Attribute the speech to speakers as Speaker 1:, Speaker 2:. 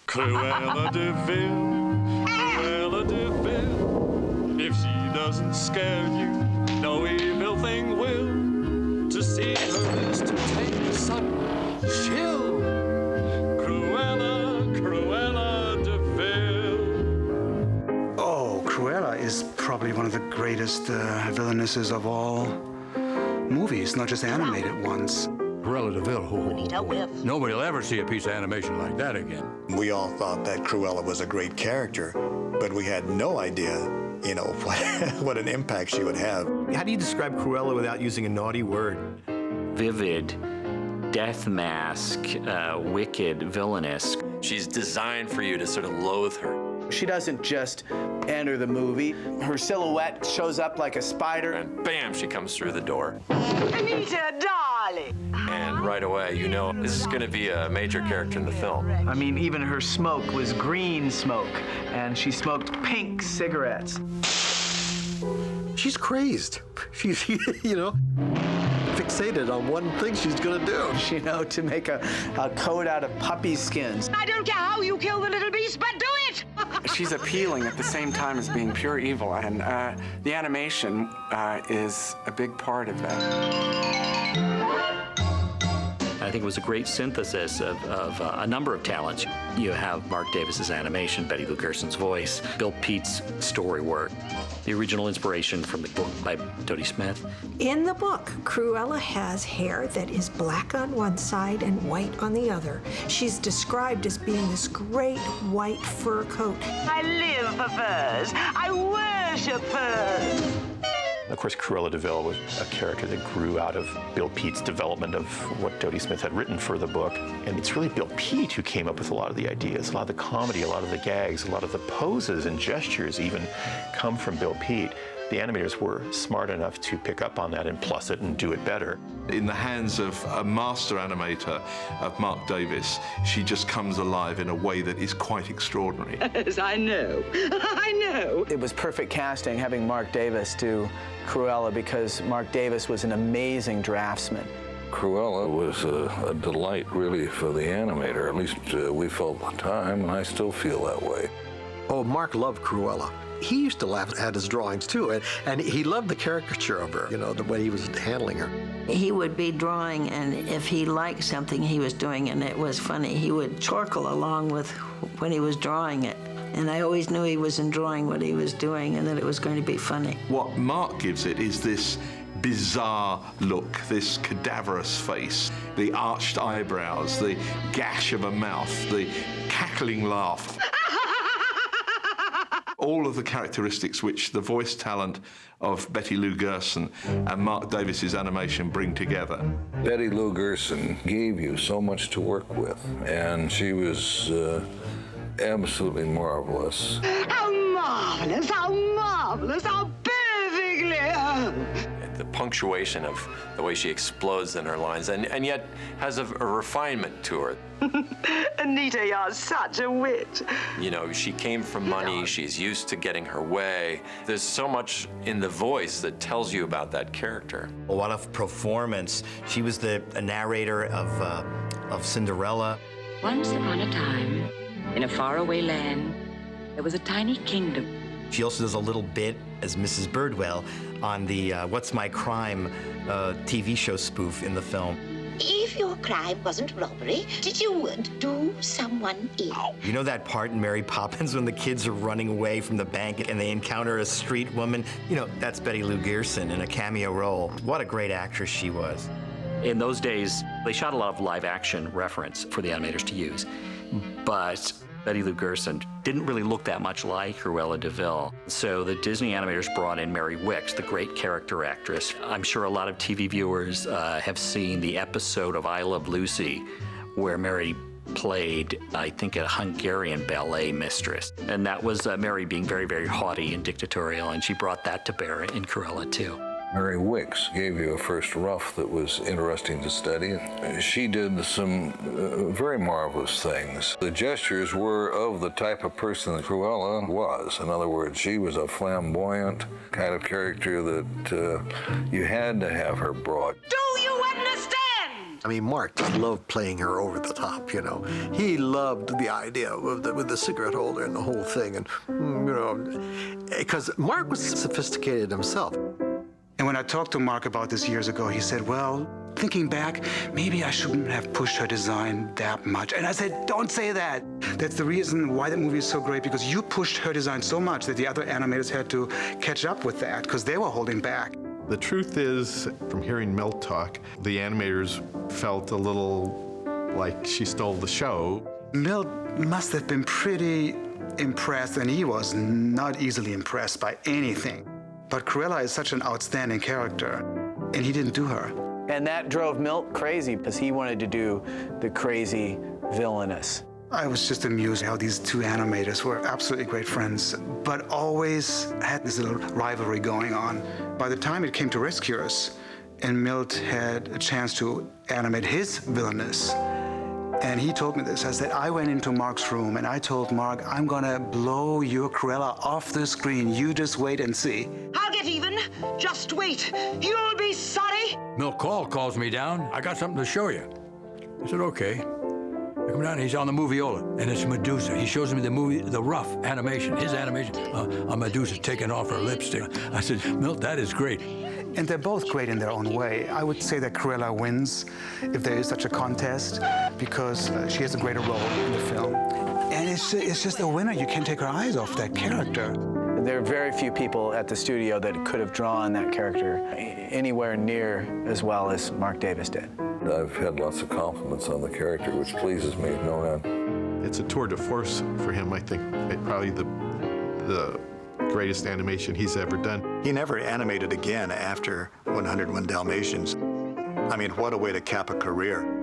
Speaker 1: Cruella De Vil, Cruella De Vil. If she doesn't scare you, no evil thing will. To see her is to take a sudden chill. Cruella, Cruella De Vil.
Speaker 2: Oh, Cruella is probably one of the greatest villainesses of all movies, not just animated ones.
Speaker 3: Cruella De Vil, nobody will ever see a piece of animation like that again.
Speaker 4: We all thought that Cruella was a great character, but we had no idea, you know, what an impact she would have.
Speaker 5: How do you describe Cruella without using a naughty word?
Speaker 6: Vivid, death mask, wicked, villainous.
Speaker 7: She's designed for you to sort of loathe her.
Speaker 5: She doesn't just enter the movie. Her silhouette shows up like a spider.
Speaker 7: And bam, she comes through the door.
Speaker 8: Anita, darling!
Speaker 7: And right away, you know, this is going to be a major character in the film.
Speaker 5: I mean, even her smoke was green smoke, and she smoked pink cigarettes.
Speaker 9: She's crazed. She's, you know, fixated on one thing she's gonna do.
Speaker 5: You know, to make a coat out of puppy skins.
Speaker 8: I don't care how you kill the little beast, but do it!
Speaker 10: She's appealing at the same time as being pure evil, and the animation is a big part of that.
Speaker 6: I think it was a great synthesis of a number of talents. You have Mark Davis's animation, Betty Lou Gerson's voice, Bill Pete's story work, the original inspiration from the book by Dodie Smith.
Speaker 11: In the book, Cruella has hair that is black on one side and white on the other. She's described as being this great white fur coat.
Speaker 8: I live for furs. I worship furs.
Speaker 12: Of course, Cruella De Vil was a character that grew out of Bill Pete's development of what Dodie Smith had written for the book. And it's really Bill Pete who came up with a lot of the ideas, a lot of the comedy, a lot of the gags, a lot of the poses and gestures even come from Bill Pete. The animators were smart enough to pick up on that and plus it and do it better.
Speaker 13: In the hands of a master animator, of Mark Davis, she just comes alive in a way that is quite extraordinary.
Speaker 8: Yes, I know. I know.
Speaker 5: It was perfect casting having Mark Davis do Cruella because Mark Davis was an amazing draftsman.
Speaker 14: Cruella was a delight, really, for the animator. At least we felt at the time, and I still feel that way.
Speaker 9: Oh, Mark loved Cruella. He used to laugh at his drawings, too, and he loved the caricature of her, you know, the way he was handling her.
Speaker 15: He would be drawing, and if he liked something he was doing and it was funny, he would chortle along with when he was drawing it. And I always knew he was enjoying what he was doing and that it was going to be funny.
Speaker 13: What Mark gives it is this bizarre look, this cadaverous face, the arched eyebrows, the gash of a mouth, the cackling laugh. All of the characteristics which the voice talent of Betty Lou Gerson and Mark Davis's animation bring together.
Speaker 14: Betty Lou Gerson gave you so much to work with, and she was absolutely marvelous.
Speaker 8: How marvelous, how marvelous, how perfectly...
Speaker 7: The punctuation of the way she explodes in her lines, and yet has a refinement to her.
Speaker 8: Anita, you're such a wit.
Speaker 7: You know, she came from money, she's used to getting her way. There's so much in the voice that tells you about that character.
Speaker 16: What a performance. She was the narrator of Cinderella.
Speaker 17: Once upon a time, in a faraway land, there was a tiny kingdom.
Speaker 16: She also does a little bit as Mrs. Birdwell on the What's My Crime TV show spoof in the film.
Speaker 18: If your crime wasn't robbery, did you do someone in?
Speaker 16: You know that part in Mary Poppins when the kids are running away from the bank and they encounter a street woman? You know, that's Betty Lou Gerson in a cameo role. What a great actress she was.
Speaker 6: In those days, they shot a lot of live action reference for the animators to use, but Betty Lou Gerson didn't really look that much like Cruella De Vil. So the Disney animators brought in Mary Wickes, the great character actress. I'm sure a lot of TV viewers have seen the episode of I Love Lucy where Mary played, I think, a Hungarian ballet mistress. And that was Mary being very, very haughty and dictatorial, and she brought that to bear in Cruella, too.
Speaker 14: Mary Wickes gave you a first rough that was interesting to study. She did some very marvelous things. The gestures were of the type of person that Cruella was. In other words, she was a flamboyant kind of character that you had to have her brought.
Speaker 8: Do you understand?
Speaker 9: I mean, Mark just loved playing her over the top, you know. He loved the idea with the cigarette holder and the whole thing, and, you know, because Mark was sophisticated himself.
Speaker 2: And when I talked to Mark about this years ago, he said, well, thinking back, maybe I shouldn't have pushed her design that much. And I said, don't say that. That's the reason why that movie is so great, because you pushed her design so much that the other animators had to catch up with that, because they were holding back.
Speaker 13: The truth is, from hearing Milt talk, the animators felt a little like she stole the show.
Speaker 2: Milt must have been pretty impressed, and he was not easily impressed by anything. But Cruella is such an outstanding character, and he didn't do her.
Speaker 5: And that drove Milt crazy, because he wanted to do the crazy villainess.
Speaker 2: I was just amused how these two animators were absolutely great friends, but always had this little rivalry going on. By the time it came to Rescuers, and Milt had a chance to animate his villainess, and he told me this. I said, I went into Mark's room and I told Mark, I'm gonna blow your Cruella off the screen. You just wait and see.
Speaker 8: I'll get even. Just wait. You'll be sorry.
Speaker 3: Milt calls me down. I got something to show you. I said, okay. I come down, he's on the moviola, and it's Medusa. He shows me the rough animation, his animation, on Medusa taking off her lipstick. I said, Milt, that is great.
Speaker 2: And they're both great in their own way. I would say that Cruella wins, if there is such a contest, because she has a greater role in the film. And it's just a winner. You can't take her eyes off that character.
Speaker 5: There are very few people at the studio that could have drawn that character anywhere near as well as Mark Davis did.
Speaker 14: I've had lots of compliments on the character, which pleases me, no end.
Speaker 13: It's a tour de force for him, I think. Probably the greatest animation he's ever done.
Speaker 4: He never animated again after 101 Dalmatians. I mean, what a way to cap a career.